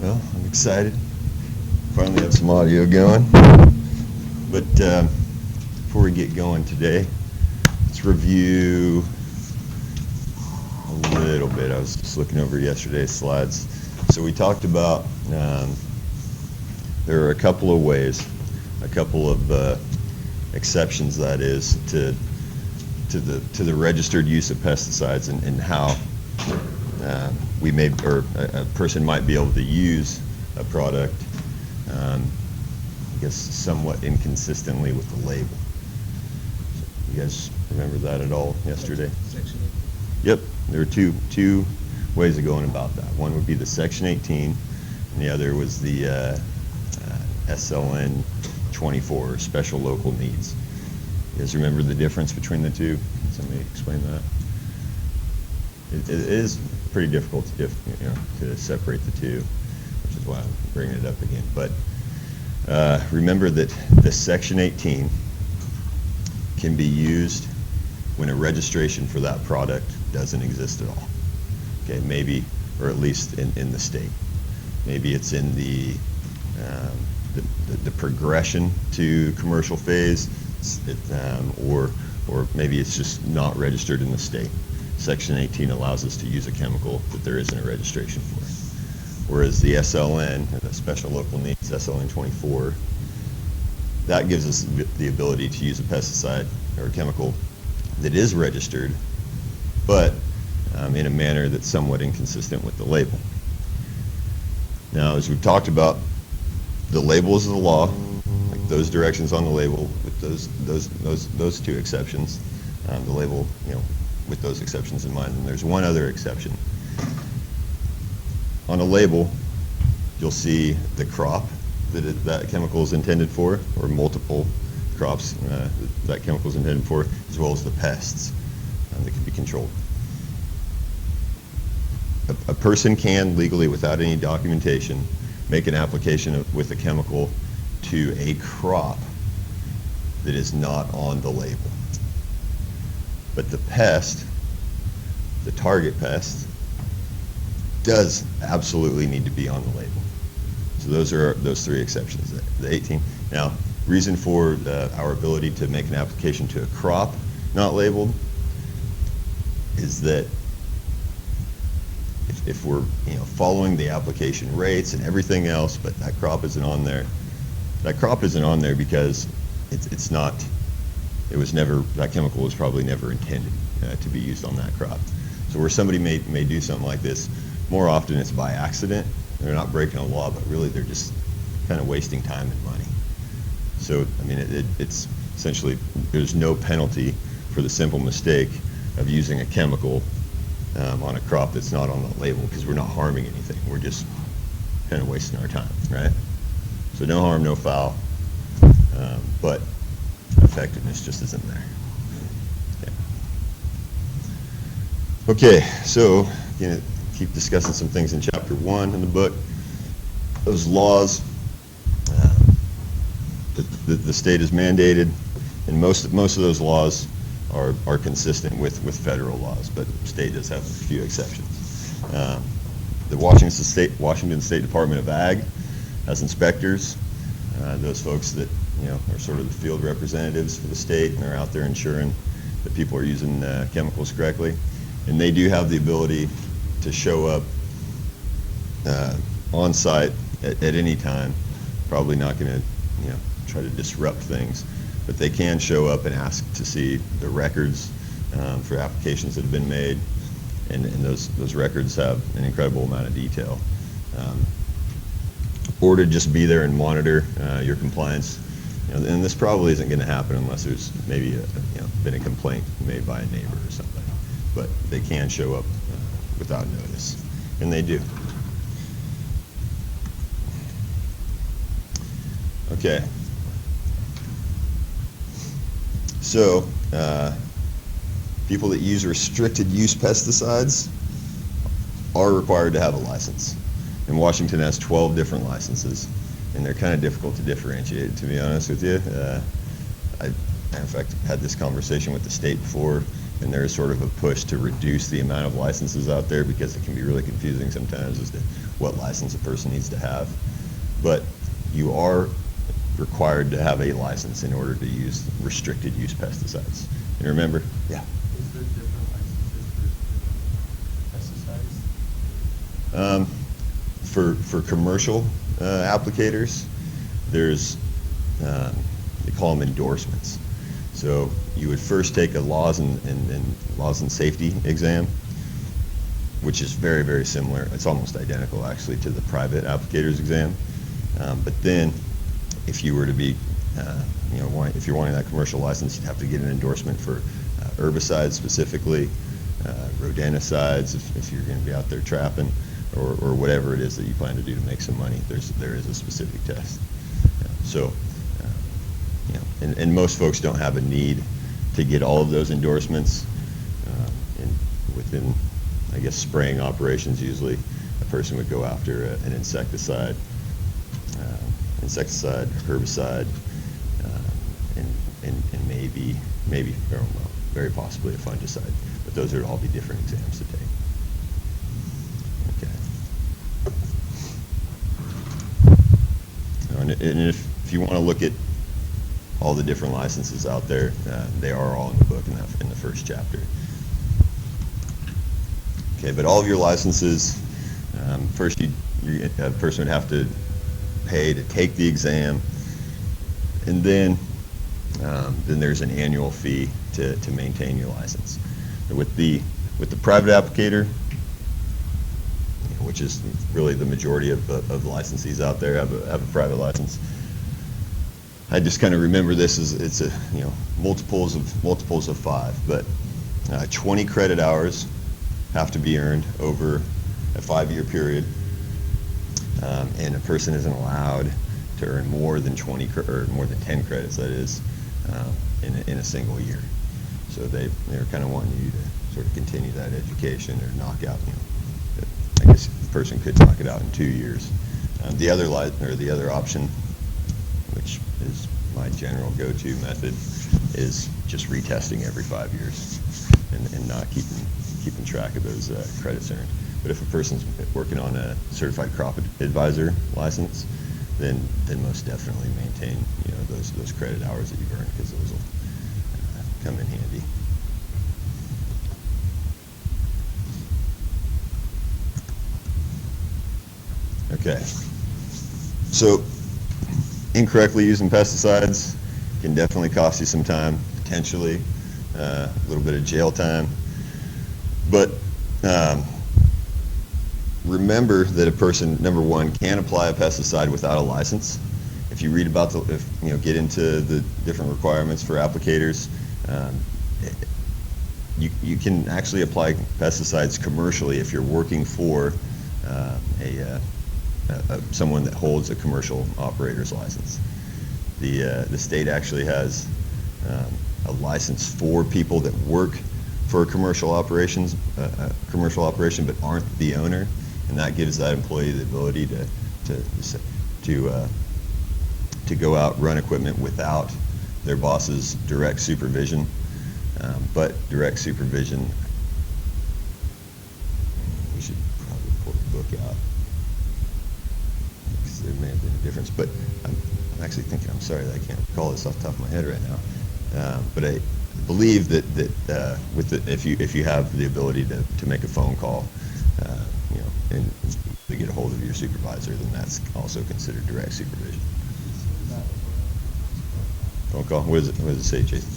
Well, I'm excited. Finally have some audio going. But before we get going today, let's review a little bit. I was just looking over yesterday's slides. So we talked about there are a couple of ways, a couple of exceptions, that is, to the registered use of pesticides and how we may, or a person might be able to use a product, I guess, somewhat inconsistently with the label. You guys remember that at all yesterday? Section 8. Yep, there are two ways of going about that. One would be the Section 18, and the other was the SLN 24, Special Local Needs. You guys remember the difference between the two? Can somebody explain that? It is pretty difficult to separate the two, which is why I'm bringing it up again. But remember that the Section 18 can be used when a registration for that product doesn't exist at all. Okay, maybe, or at least in the state. Maybe it's in the progression to commercial phase, or maybe it's just not registered in the state. Section 18 allows us to use a chemical that there isn't a registration for. Whereas the SLN, the Special Local Needs, SLN 24, that gives us the ability to use a pesticide or a chemical that is registered, but in a manner that's somewhat inconsistent with the label. Now, as we've talked about, the label is the law, like those directions on the label with those two exceptions. The label, with those exceptions in mind. And there's one other exception. On a label, you'll see the crop that chemical is intended for, or multiple crops that chemical is intended for, as well as the pests that can be controlled. A person can legally, without any documentation, make an application with a chemical to a crop that is not on the label. But the pest, the target pest, does absolutely need to be on the label. So those are those three exceptions, the 18. Now, reason for our ability to make an application to a crop not labeled is that if we're following the application rates and everything else, but that crop isn't on there, that crop isn't on there because it's not. It was never, that chemical was probably never intended to be used on that crop. So where somebody may do something like this, more often it's by accident. They're not breaking a law, but really they're just kind of wasting time and money. So, I mean, it's essentially, there's no penalty for the simple mistake of using a chemical on a crop that's not on the label, because we're not harming anything. We're just kind of wasting our time, right? So no harm, no foul, but effectiveness just isn't there. Okay, so keep discussing some things in chapter 1 in the book. Those laws the state has mandated, and most of those laws are consistent with federal laws, but the state does have a few exceptions. The Washington State Department of Ag has inspectors, those folks that are sort of the field representatives for the state, and they're out there ensuring that people are using chemicals correctly. And they do have the ability to show up on site at any time. Probably not going to try to disrupt things, but they can show up and ask to see the records for applications that have been made, and those records have an incredible amount of detail. Or to just be there and monitor your compliance. And this probably isn't going to happen unless there's maybe been a complaint made by a neighbor or something. But they can show up without notice, and they do. Okay. So, people that use restricted use pesticides are required to have a license. And Washington has 12 different licenses, and they're kind of difficult to differentiate, to be honest with you. I, in fact, had this conversation with the state before. and there is sort of a push to reduce the amount of licenses out there because it can be really confusing sometimes as to what license a person needs to have. But you are required to have a license in order to use restricted use pesticides. And remember, yeah. Is there different licenses for different pesticides? For commercial applicators, there's they call them endorsements. So you would first take a laws and safety exam, which is very, very similar. It's almost identical actually to the private applicator's exam. But then, if you were to be, if you're wanting that commercial license, you'd have to get an endorsement for herbicides specifically, rodenticides if you're going to be out there trapping, or whatever it is that you plan to do to make some money. There is a specific test. So, and most folks don't have a need to get all of those endorsements. And within, I guess, spraying operations, usually a person would go after an insecticide, herbicide, and maybe, or well, very possibly a fungicide. But those would all be different exams to take. Okay. And if you want to look at all the different licenses out there, they are all in the book in the first chapter. Okay, but all of your licenses, first a person would have to pay to take the exam, and then there's an annual fee to maintain your license. With the private applicator, which is really the majority of licensees out there have a private license. I just kind of remember this as it's a multiples of 5, but 20 credit hours have to be earned over a 5-year period, and a person isn't allowed to earn more than 10 credits. That is, in a single year. So they're kind of wanting you to sort of continue that education or knock out. I guess the person could knock it out in 2 years. The other option, which is my general go-to method, is just retesting every 5 years and not keeping track of those credits earned. But if a person's working on a certified crop advisor license, then most definitely maintain those credit hours that you've earned, because those will come in handy. Okay, so incorrectly using pesticides can definitely cost you some time, potentially a little bit of jail time. But remember that a person, number one, can apply a pesticide without a license. If you read about get into the different requirements for applicators, you can actually apply pesticides commercially if you're working for someone that holds a commercial operator's license. The state actually has a license for people that work for a commercial operation but aren't the owner, and that gives that employee the ability to go out, run equipment without their boss's direct supervision. But direct supervision, we should probably pull the book out, because there may have been a difference. But I'm actually thinking, I'm sorry that I can't recall this off the top of my head right now. But I believe that if you have the ability to make a phone call, and to get a hold of your supervisor, then that's also considered direct supervision. Phone call. What does it say, Jason?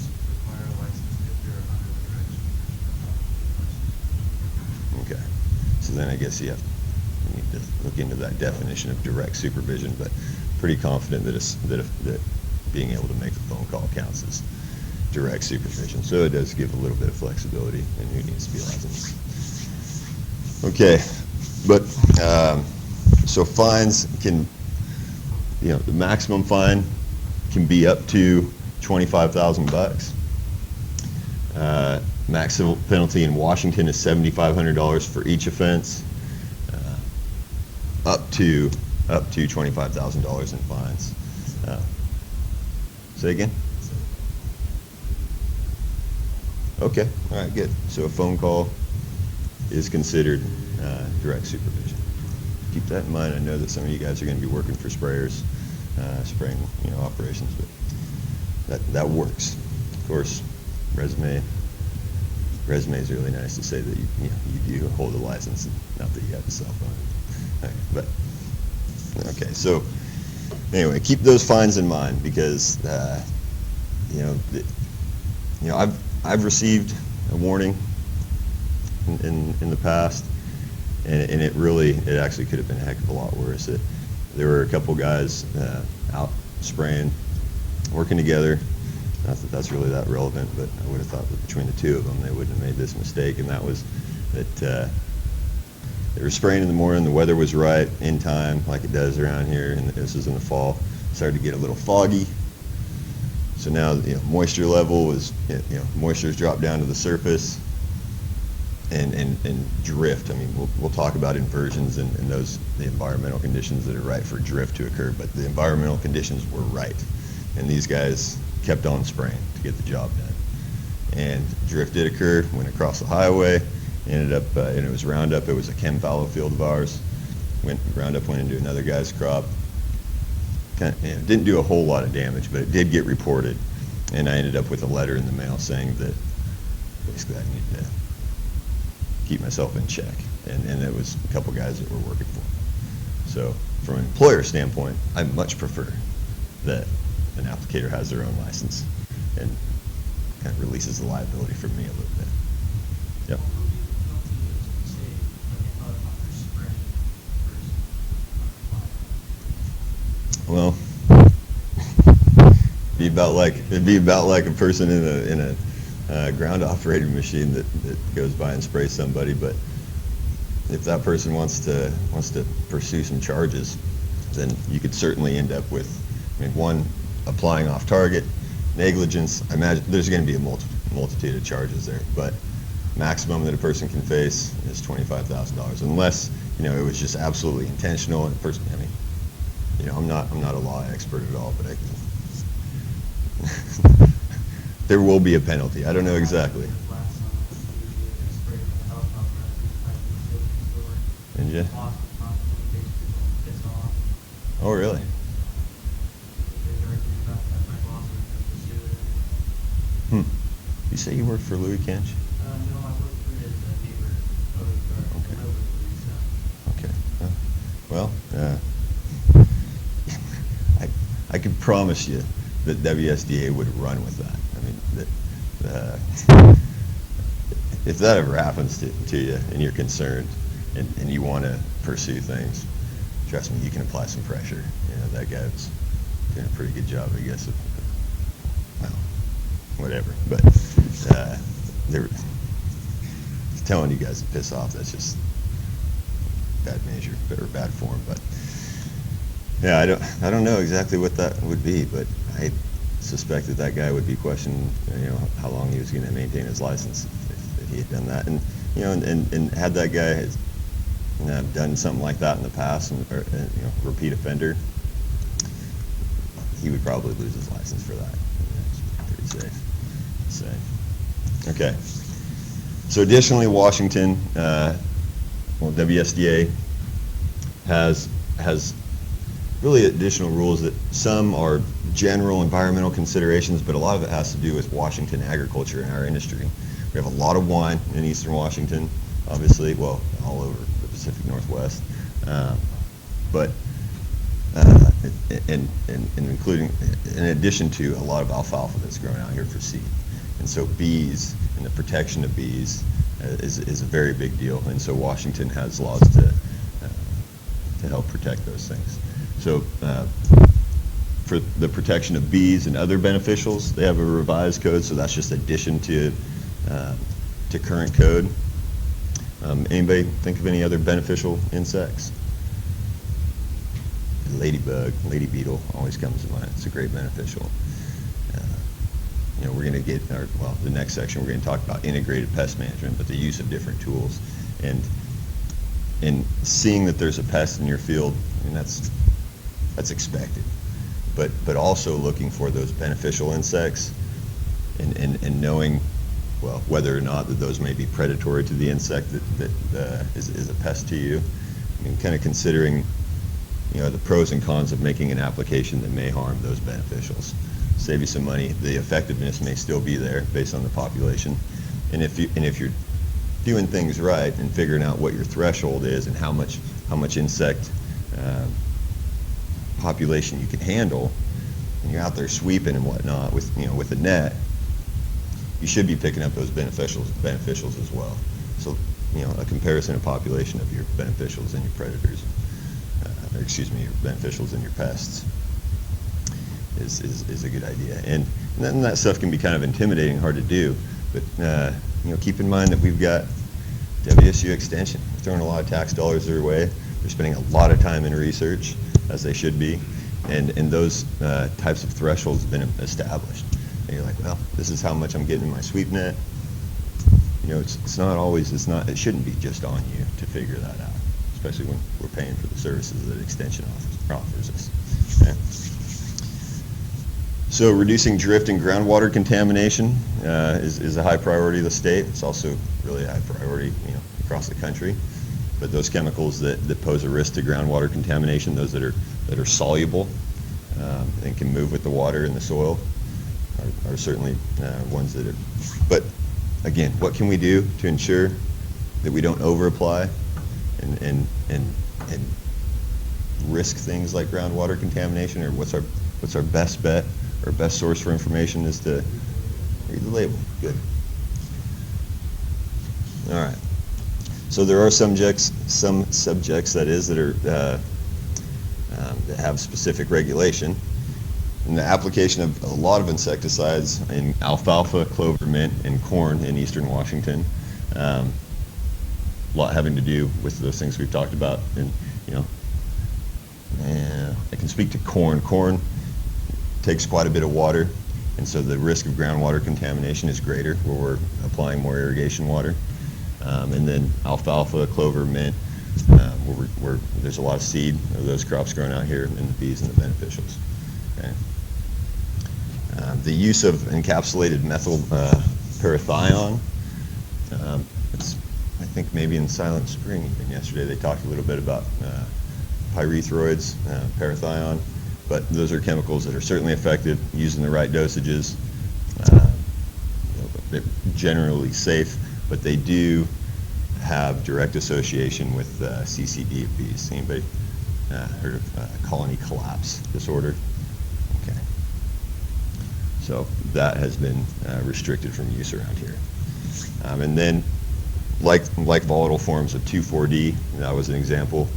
Okay. So then I guess you need to look into that definition of direct supervision, but pretty confident that being able to make a phone call counts as direct supervision. So it does give a little bit of flexibility in who needs to be licensed. Okay, but so fines can, the maximum fine can be up to $25,000. Max civil penalty in Washington is $7,500 for each offense, up to $25,000 in fines. Say again? Okay, all right, good. So a phone call is considered direct supervision. Keep that in mind. I know that some of you guys are going to be working for sprayers, spraying, operations, but that works. Of course, resume is really nice to say that you do hold a license, and not that you have a cell phone. Okay, but okay, so anyway, keep those fines in mind because I've received a warning in the past, and it actually could have been a heck of a lot worse. There were a couple guys out spraying, working together. Not that that's really that relevant, but I would have thought that between the two of them, they wouldn't have made this mistake, and that was that they were spraying in the morning. The weather was right in time, like it does around here, and this is in the fall. Started to get a little foggy. So now, moisture level was, moisture's dropped down to the surface, and drift. I mean, we'll talk about inversions and the environmental conditions that are right for drift to occur, but the environmental conditions were right, and these guys kept on spraying to get the job done. And drift did occur, went across the highway, ended up, and it was Roundup. It was a chem fallow field of ours. Roundup went into another guy's crop. Didn't do a whole lot of damage, but it did get reported, and I ended up with a letter in the mail saying that basically I need to keep myself in check, and it was a couple guys that were working for me. So from an employer standpoint, I much prefer that an applicator has their own license and kind of releases the liability from me a little bit. Yep. Well, it'd be about like a person in a ground operated machine that goes by and sprays somebody. But if that person wants to pursue some charges, then you could certainly end up with, one, applying off target, negligence. I imagine there's going to be a multitude of charges there, but maximum that a person can face is $25,000, unless it was just absolutely intentional and a person. I'm not a law expert at all, but there will be a penalty. I don't know exactly. And yeah. Oh, really? You say you work for Louis Kench? No, I work for his neighbor. Okay. Well, I can promise you that WSDA would run with that. If that ever happens to you and you're concerned and you want to pursue things, trust me, you can apply some pressure. That guy was doing a pretty good job, I guess. Whatever. But they're telling you guys to piss off. That's just bad measure or bad form. But yeah, I don't know exactly what that would be, but I suspect that guy would be questioning, how long he was going to maintain his license if he had done that, and and had that guy done something like that in the past, or repeat offender, he would probably lose his license for that. It's pretty safe to say. Okay. So additionally, Washington, WSDA has really additional rules that some are general environmental considerations, but a lot of it has to do with Washington agriculture and our industry. We have a lot of wine in eastern Washington, obviously, well, all over the Pacific Northwest, but and including, in addition to a lot of alfalfa that's grown out here for seed. And so bees and the protection of bees is a very big deal, and so Washington has laws to help protect those things. So for the protection of bees and other beneficials, they have a revised code, so that's just addition to current code. Anybody think of any other beneficial insects? Ladybug, lady beetle always comes to mind. It's a great beneficial. We're going to get, the next section we're going to talk about integrated pest management, but the use of different tools. And seeing that there's a pest in your field, that's expected. But also looking for those beneficial insects and knowing well, whether or not that those may be predatory to the insect that is a pest to you. I mean, kind of considering, the pros and cons of making an application that may harm those beneficials. Save you some money. The effectiveness may still be there based on the population. And if you're doing things right and figuring out what your threshold is and how much insect population you can handle, and you're out there sweeping and whatnot with a net, you should be picking up those beneficials as well. So, a comparison of population of your beneficials and your predators, your beneficials and your pests is a good idea. And then that stuff can be kind of intimidating, hard to do, but keep in mind that we've got WSU Extension. We're throwing a lot of tax dollars their way. They're spending a lot of time in research, as they should be, and those types of thresholds have been established. And you're like, well, this is how much I'm getting in my sweep net. It shouldn't be just on you to figure that out, especially when we're paying for the services that Extension offers us. Okay? So reducing drift and groundwater contamination is a high priority of the state. It's also really a high priority, across the country. But those chemicals that pose a risk to groundwater contamination, those that are soluble and can move with the water in the soil, are certainly ones that are. But again, what can we do to ensure that we don't over-apply and risk things like groundwater contamination? Or what's our best bet? Our best source for information is to read the label. Good. All right. So there are some subjects that have specific regulation. In the application of a lot of insecticides in alfalfa, clover, mint, and corn in eastern Washington, a lot having to do with those things we've talked about. And I can speak to corn. Corn takes quite a bit of water, and so the risk of groundwater contamination is greater where we're applying more irrigation water. And then alfalfa, clover, mint, where there's a lot of seed of those crops grown out here, and the bees and the beneficials. Okay. The use of encapsulated methyl parathion. I think maybe in Silent Spring even yesterday they talked a little bit about pyrethroids, parathion, but those are chemicals that are certainly effective, used in the right dosages. They're generally safe, but they do have direct association with CCD of bees. Anybody heard of colony collapse disorder? Okay. So that has been restricted from use around here. And then, like volatile forms of 2,4-D, that was an example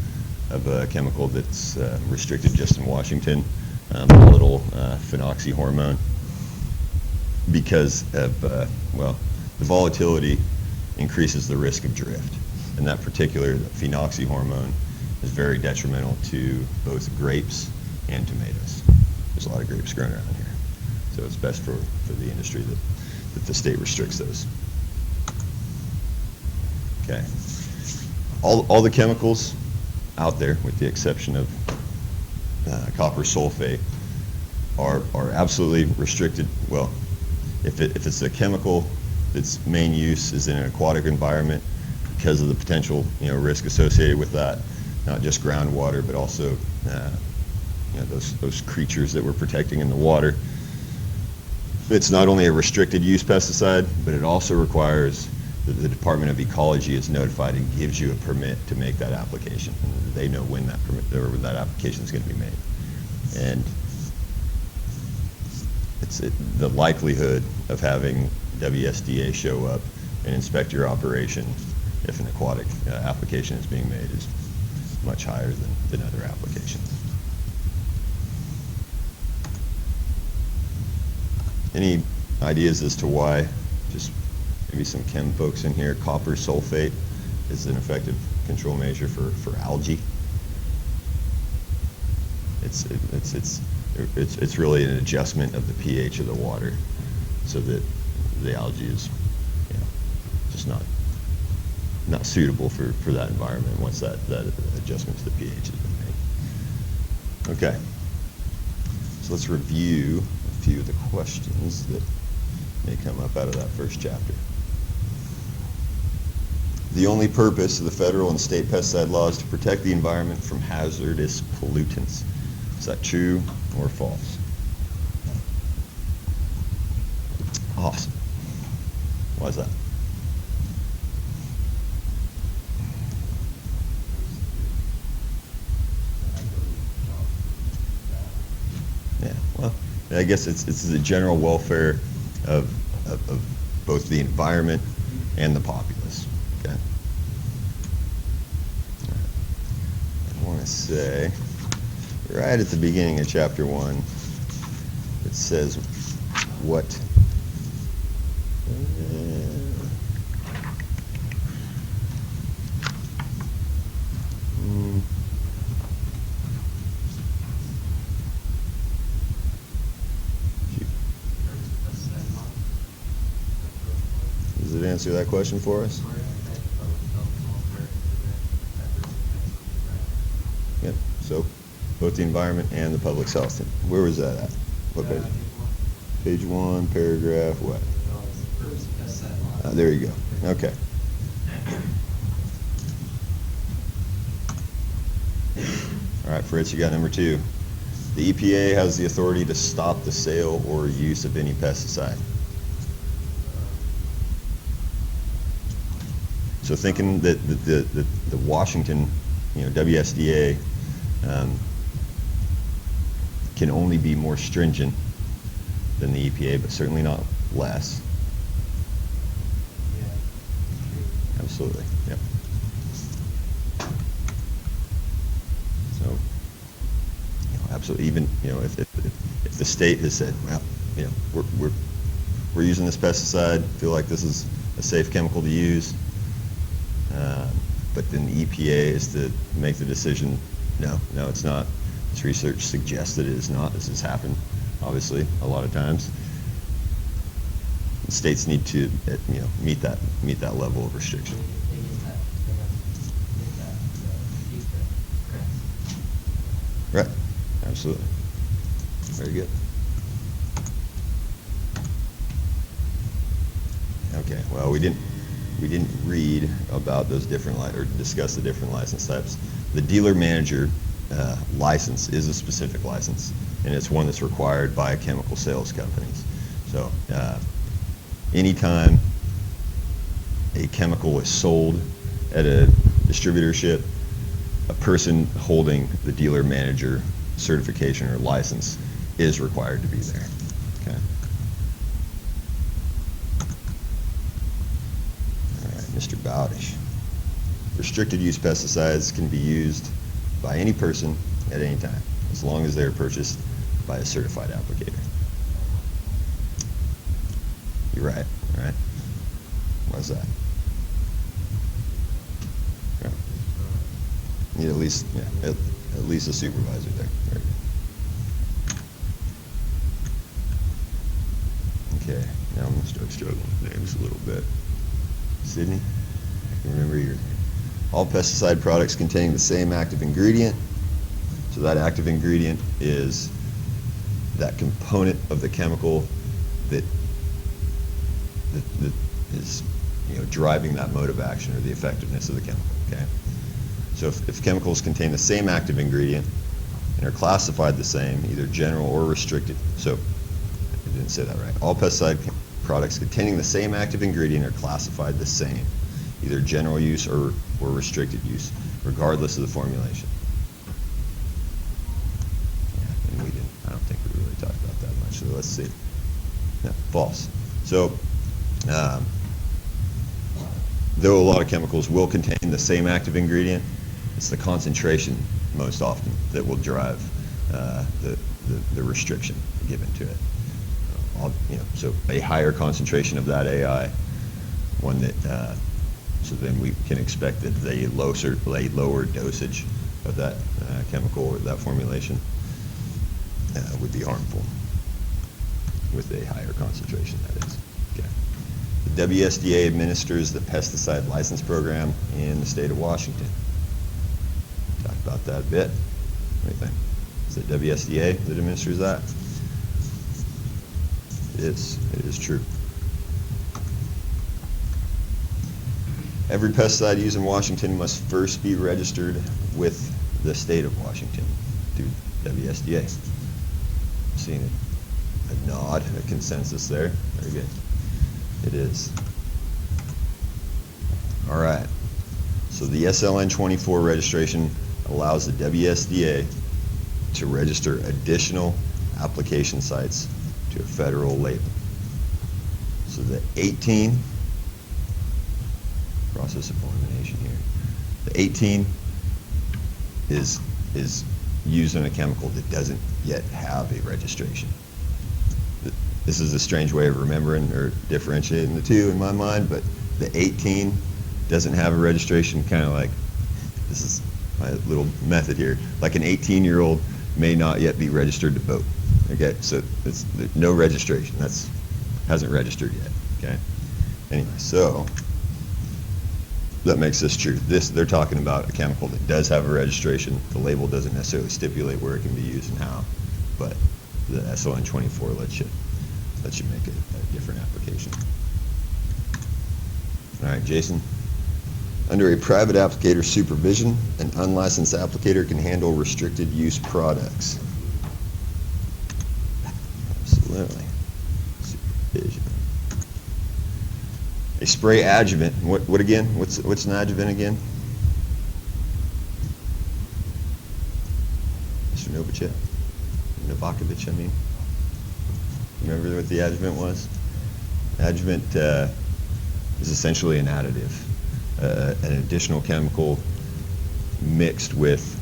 of a chemical that's restricted just in Washington, volatile phenoxy hormone, because of, the volatility increases the risk of drift. And that particular phenoxy hormone is very detrimental to both grapes and tomatoes. There's a lot of grapes grown around here. So it's best for the industry that the state restricts those. Okay. All the chemicals out there, with the exception of copper sulfate, are absolutely restricted. Well, if it's a chemical its main use is in an aquatic environment, because of the potential risk associated with that, not just groundwater, but also those creatures that we're protecting in the water. It's not only a restricted use pesticide, but it also requires that the Department of Ecology is notified and gives you a permit to make that application. And they know when that permit or when that application is going to be made. And the likelihood of having WSDA show up and inspect your operation if an aquatic application is being made is much higher than other applications. Any ideas as to why, just maybe some chem folks in here, copper sulfate is an effective control measure for algae? It's really an adjustment of the pH of the water so that the algae is just not suitable for that environment once that adjustment to the pH has been made. Okay, so let's review a few of the questions that may come up out of that first chapter. The only purpose of the federal and state pesticide laws is to protect the environment from hazardous pollutants. Is that true or false? Awesome. Why is that? Yeah, well, I guess it's the general welfare of both the environment and the populace. Okay. I want to say, right at the beginning of chapter 1, it says what. Does it answer that question for us? Yep. So both the environment and the public health. Where was that at? What page? Page 1, paragraph what? There you go. Okay. All right, Fritz, you got number 2. The EPA has the authority to stop the sale or use of any pesticide. So thinking that the Washington, WSDA can only be more stringent than the EPA, but certainly not less. Yeah. Absolutely. Yep. So, absolutely. Even if the state has said, well, we're using this pesticide, feel like this is a safe chemical to use. But then the EPA is to make the decision, no, it's not. This research suggests that it is not. This has happened, obviously, a lot of times. The states need to, meet that level of restriction. Right. Absolutely. Very good. Okay. Well, we didn't read about those different or discuss the different license types. The dealer manager license is a specific license, and it's one that's required by chemical sales companies. So anytime a chemical is sold at a distributorship, a person holding the dealer manager certification or license is required to be there. Okay. Mr. Bowdish. Restricted use pesticides can be used by any person at any time, as long as they are purchased by a certified applicator. You're right, all right? Why's that? Yeah. Need at least a supervisor there. Very good. Okay, now I'm gonna start struggling with names a little bit. Sydney, I can remember your all pesticide products containing the same active ingredient. So that active ingredient is that component of the chemical that is driving that mode of action or the effectiveness of the chemical. Okay. So if chemicals contain the same active ingredient and are classified the same, either general or restricted. So I didn't say that right. All pesticide products containing the same active ingredient are classified the same, either general use or restricted use, regardless of the formulation. Yeah, and I don't think we really talked about that much, so let's see. No, false. So, though a lot of chemicals will contain the same active ingredient, it's the concentration most often that will drive the restriction given to it. So a higher concentration of that AI, one that, so then we can expect that a lower dosage of that chemical or that formulation would be harmful with a higher concentration, that is. Okay. The WSDA administers the pesticide license program in the state of Washington. Talked about that a bit. What do you think? Is it WSDA that administers that? It is true. Every pesticide used in Washington must first be registered with the state of Washington through WSDA. Seeing a nod, a consensus there. Very good. It is. All right. So the SLN 24 registration allows the WSDA to register additional application sites to a federal label. So the 18, process of elimination here. The 18 is using a chemical that doesn't yet have a registration. This is a strange way of remembering or differentiating the two in my mind, but the 18 doesn't have a registration, kind of like, this is my little method here, like an 18-year-old may not yet be registered to vote. Okay, so there's no registration. Hasn't registered yet. Okay. Anyway, so that makes this true. They're talking about a chemical that does have a registration. The label doesn't necessarily stipulate where it can be used and how, but the SLN 24 lets you make a different application. All right, Jason. Under a private applicator supervision, an unlicensed applicator can handle restricted use products. Absolutely. Supervision. A spray adjuvant. What again? What's an adjuvant again? Mr. Novakovic, I mean. Remember what the adjuvant was? Adjuvant is essentially an additive, an additional chemical mixed with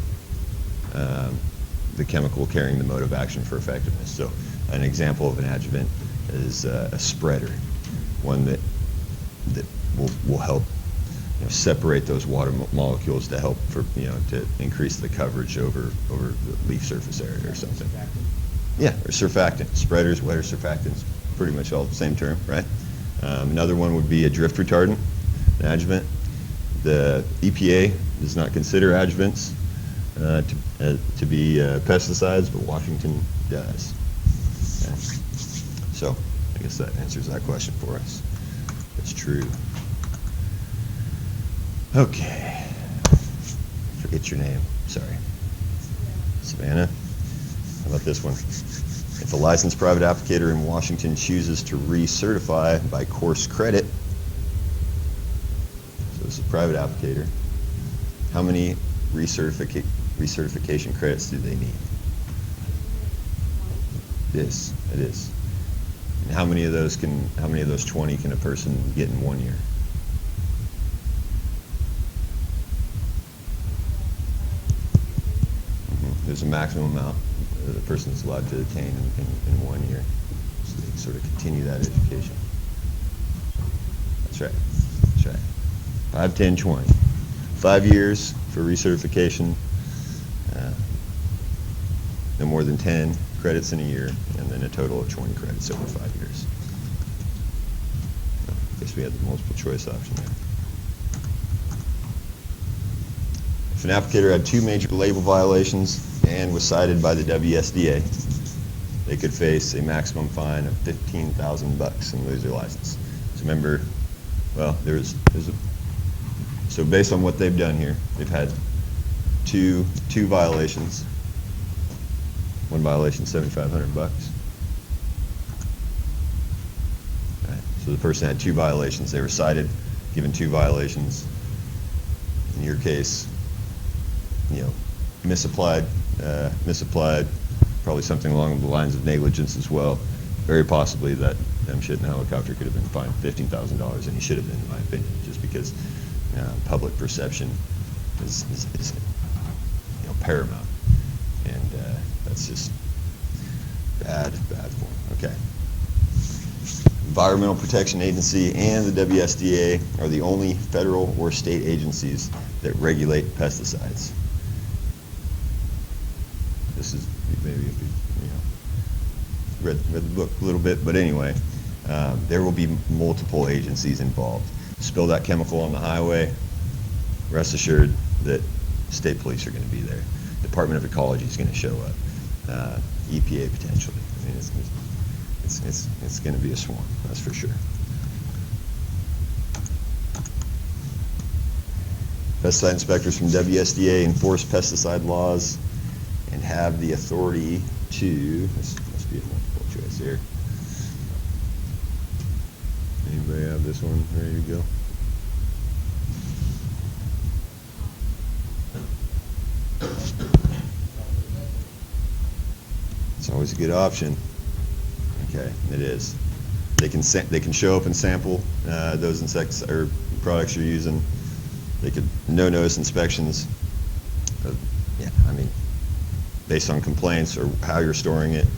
the chemical carrying the mode of action for effectiveness. So an example of an adjuvant is a spreader, one that will help separate those water molecules to help to increase the coverage over the leaf surface area or something. Yeah, or surfactant. Spreaders, wetter surfactants, pretty much all the same term, right? Another one would be a drift retardant, an adjuvant. The EPA does not consider adjuvants to be pesticides, but Washington does. Okay. So I guess that answers that question for us. That's true. Okay. Forget your name. Sorry. Savannah. How about this one? If a licensed private applicator in Washington chooses to recertify by course credit, so this is a private applicator, how many recertification credits do they need? It is. And how many of those 20 can a person get in 1 year? There's a maximum amount the person is allowed to attain in 1 year. So they sort of continue that education. That's right. 5, 10, 20. 5 years for recertification, no more than 10 credits in a year, and then a total of 20 credits over 5 years. I guess we had the multiple choice option there. If an applicator had 2 major label violations and was cited by the WSDA, they could face a maximum fine of $15,000 and lose their license. So remember, well, so based on what they've done here, they've had two violations. One violation, $7,500. Right. So the person had 2 violations. They were cited, given 2 violations. In your case, misapplied, probably something along the lines of negligence as well. Very possibly that shit in a helicopter could have been fined $15,000, and he should have been, in my opinion, just because public perception is paramount, and that's just bad form. Okay. Environmental Protection Agency and the WSDA are the only federal or state agencies that regulate pesticides. This is maybe if you read the book a little bit, but anyway, there will be multiple agencies involved. Spill that chemical on the highway, rest assured that state police are going to be there. Department of Ecology is going to show up. EPA potentially. I mean, it's going to be a swarm, that's for sure. pesticide inspectors from WSDA enforce pesticide laws and have the authority to, this must be a multiple choice here. Anybody have this one ready to go? It's always a good option. Okay, it is. They can show up and sample those insects or products you're using. They could no-notice inspections. Yeah, I mean, based on complaints or how you're storing it,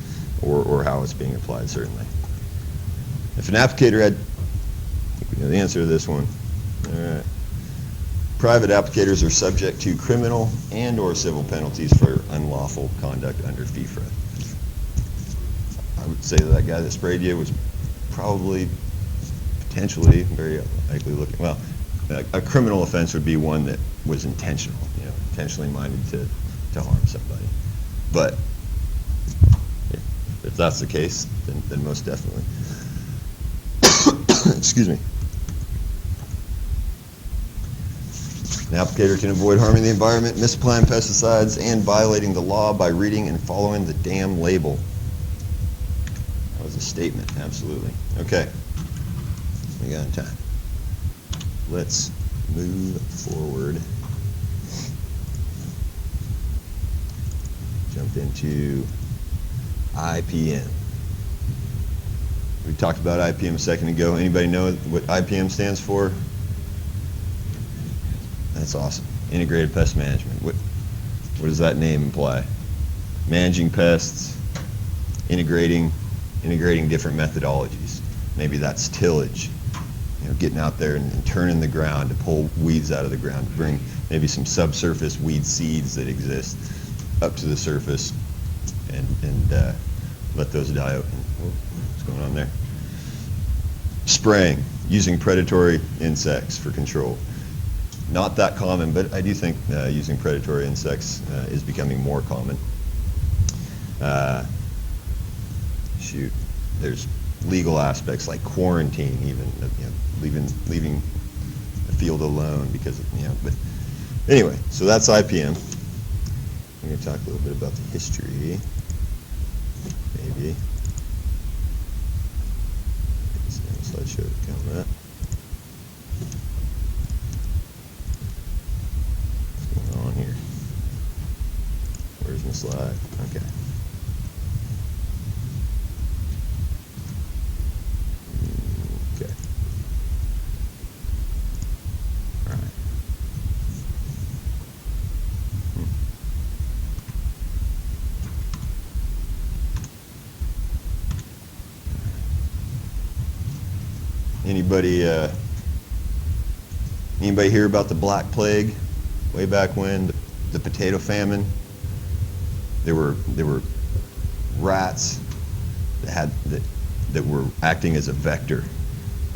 or how it's being applied, certainly. If an applicator had, I think we know the answer to this one. All right. Private applicators are subject to criminal and/or civil penalties for unlawful conduct under FIFRA. I would say that guy that sprayed you was probably, potentially, very likely looking, well, a criminal offense would be one that was intentional, intentionally minded to harm somebody. But if that's the case, then most definitely. Excuse me. An applicator can avoid harming the environment, misapplying pesticides, and violating the law by reading and following the damn label. That was a statement, absolutely. Okay, we got time. Let's move forward. Jump into IPM. We talked about IPM a second ago. Anybody know what IPM stands for? That's awesome. Integrated Pest Management. What does that name imply? Managing pests, integrating different methodologies. Maybe that's tillage, getting out there and turning the ground to pull weeds out of the ground, to bring maybe some subsurface weed seeds that exist up to the surface and let those die out. What's going on there? Spraying, using predatory insects for control. Not that common, but I do think using predatory insects is becoming more common. There's legal aspects like quarantine, even leaving a field alone because of, But anyway, so that's IPM. I'm going to talk a little bit about the history, maybe. Slideshow to come up. What's going on here? Where's my slide? Okay. Okay. All right. Anybody hear about the Black Plague way back when, the potato famine? There were rats that were acting as a vector.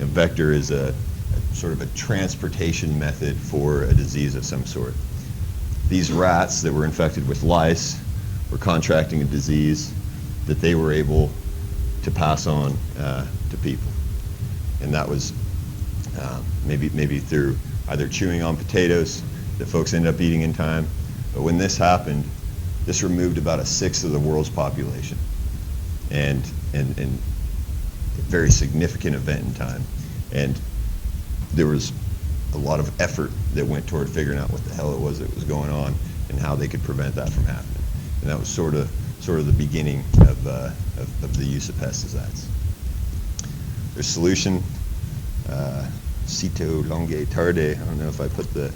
A vector is a sort of a transportation method for a disease of some sort. These rats that were infected with lice were contracting a disease that they were able to pass on to people. And that was maybe through either chewing on potatoes that folks end up eating in time. But when this happened, this removed about 1/6 of the world's population, and a very significant event in time. And there was a lot of effort that went toward figuring out what the hell it was that was going on and how they could prevent that from happening. And that was sort of the beginning of the use of pesticides. Their solution, Cito longe tarde. I don't know if I put no,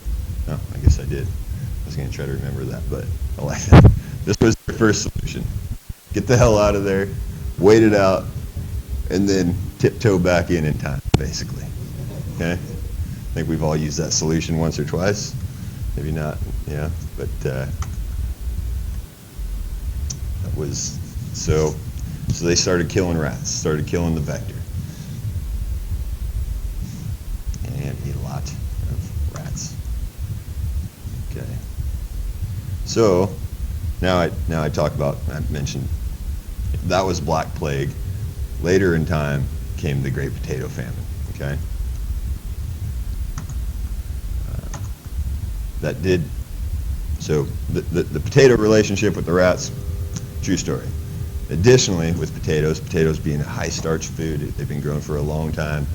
I guess I did. I was going to try to remember that, but I like that. This was their first solution. Get the hell out of there, wait it out, and then tiptoe back in time, basically. Okay? I think we've all used that solution once or twice. Maybe not, but that was, so they started killing rats, started killing the vector. And a lot of rats. Okay. So now I talk about, I mentioned that was Black Plague. Later in time came the Great Potato Famine. Okay. that did, so the potato relationship with the rats, true story. Additionally, with potatoes being a high starch food, they've been grown for a long time,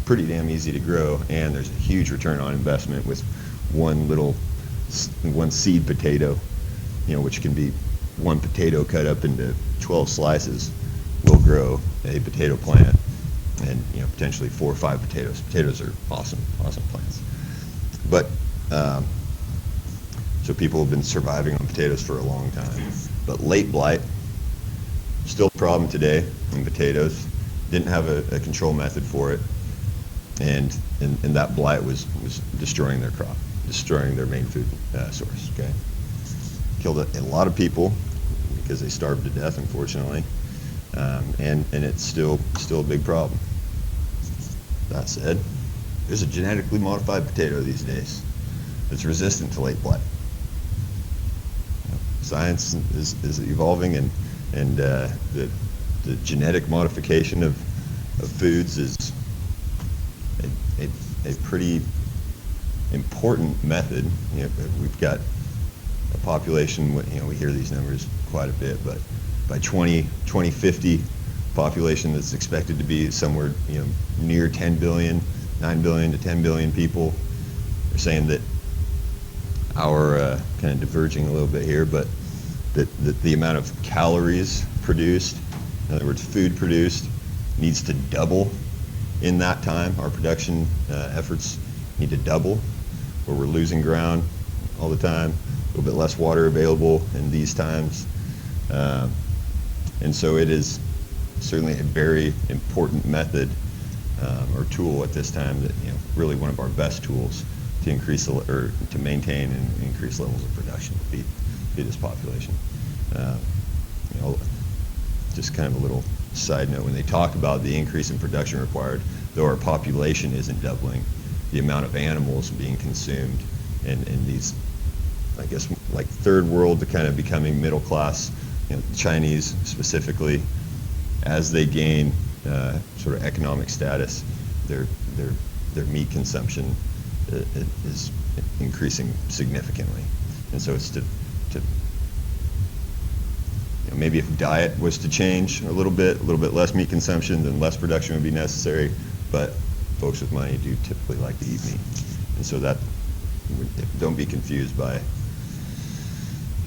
pretty damn easy to grow, and there's a huge return on investment with one seed potato, which can be one potato cut up into 12 slices, will grow a potato plant, and potentially 4 or 5 potatoes. Potatoes are awesome plants. But so people have been surviving on potatoes for a long time. But late blight, still a problem today in potatoes. Didn't have a control method for it, and that blight was destroying their crop, destroying their main food source. Okay, killed a lot of people because they starved to death, unfortunately, and it's still a big problem. That said, there's a genetically modified potato these days that's resistant to late blight. Science is evolving, and the genetic modification of foods is a pretty important method. We've got a population, we hear these numbers quite a bit, but by 2050, population that's expected to be somewhere near 10 billion, 9 billion to 10 billion people. They're saying that our kind of diverging a little bit here, but that the amount of calories produced, in other words, food produced, needs to double in that time. Our production efforts need to double, or we're losing ground all the time. A little bit less water available in these times, and so it is certainly a very important method or tool at this time. That really one of our best tools to increase or to maintain and increase levels of production to feed this population. Just kind of a little side note, when they talk about the increase in production required, though our population isn't doubling, the amount of animals being consumed and these, I guess, like third world to kind of becoming middle class, Chinese specifically, as they gain sort of economic status, their meat consumption is increasing significantly. And so it's to maybe if diet was to change a little bit less meat consumption, then less production would be necessary. But folks with money do typically like to eat meat, and so that, don't be confused by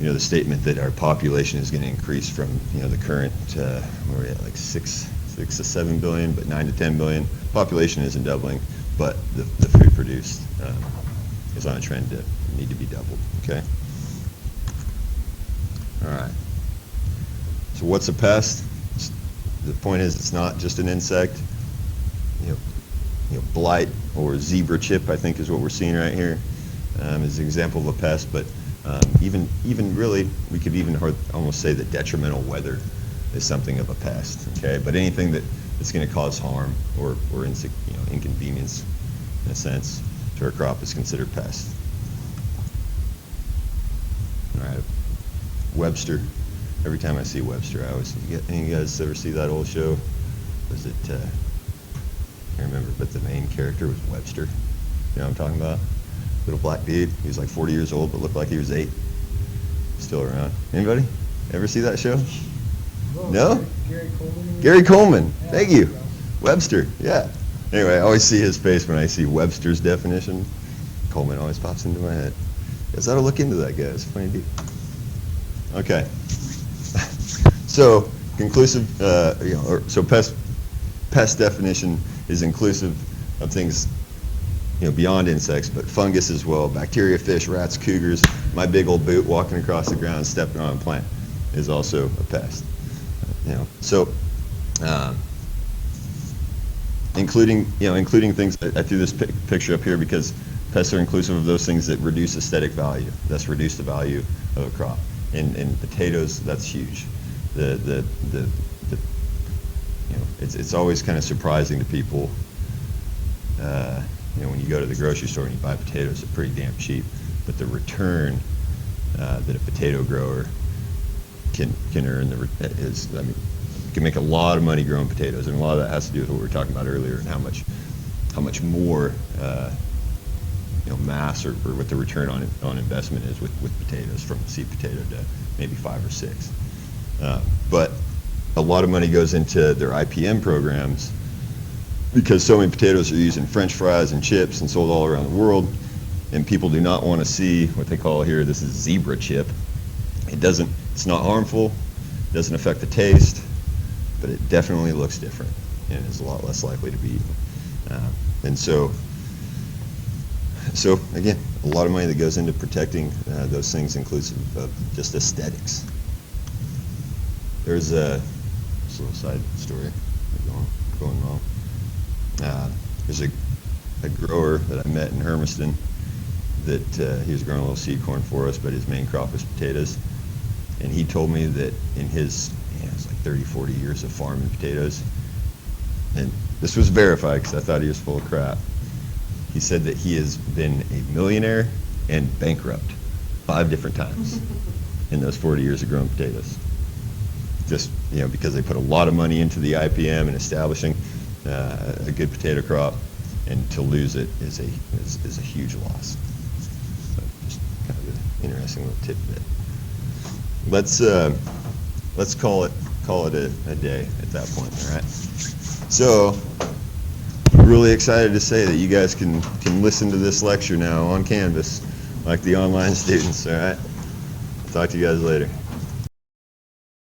the statement that our population is going to increase from the current where we're at like 6 to 7 billion, but 9 to 10 billion. Population isn't doubling, but the food produced is on a trend to need to be doubled. Okay. All right. So what's a pest? The point is, it's not just an insect. Blight or zebra chip, I think, is what we're seeing right here, is an example of a pest. But even really, we could even almost say that detrimental weather is something of a pest. Okay, but anything that's going to cause harm or inconvenience, in a sense, to our crop is considered pest. All right, Webster. Every time I see Webster, I always forget. Any of you guys ever see that old show? Was it? I can't remember, but the main character was Webster. You know what I'm talking about? Little black dude. He was like 40 years old, but looked like he was 8. Still around. Anybody ever see that show? No? Gary Coleman. Gary Coleman. Yeah, Thank you. Webster. Yeah. Anyway, I always see his face when I see Webster's definition. Coleman always pops into my head. Guys, I ought to look into that guy. It's funny dude. Okay. So conclusive, so pest definition is inclusive of things, beyond insects, but fungus as well. Bacteria, fish, rats, cougars. My big old boot walking across the ground, stepping on a plant, is also a pest. So including things. I threw this picture up here because pests are inclusive of those things that reduce aesthetic value. Thus, reduce the value of a crop. In potatoes, that's huge. It's always kind of surprising to people. When you go to the grocery store and you buy potatoes, they're pretty damn cheap. But the return that a potato grower can earn you can make a lot of money growing potatoes, and a lot of that has to do with what we were talking about earlier, and how much more mass or what the return on investment is with potatoes, from a seed potato to maybe 5 or 6. But a lot of money goes into their IPM programs because so many potatoes are used in French fries and chips and sold all around the world, and people do not want to see what they call here, this is zebra chip. It's not harmful, doesn't affect the taste, but it definitely looks different and is a lot less likely to be eaten. And so again, a lot of money that goes into protecting those things, inclusive of just aesthetics. There's just a little side story going on. There's a grower that I met in Hermiston that he was growing a little seed corn for us, but his main crop was potatoes. And he told me that in his, it's like 30, 40 years of farming potatoes, and this was verified because I thought he was full of crap. He said that he has been a millionaire and bankrupt 5 different times in those 40 years of growing potatoes. Just, because they put a lot of money into the IPM and establishing a good potato crop, and to lose it is a huge loss. So just kind of an interesting little tidbit. Let's call it a day at that point. All right. So really excited to say that you guys can listen to this lecture now on Canvas, like the online students. All right. Talk to you guys later.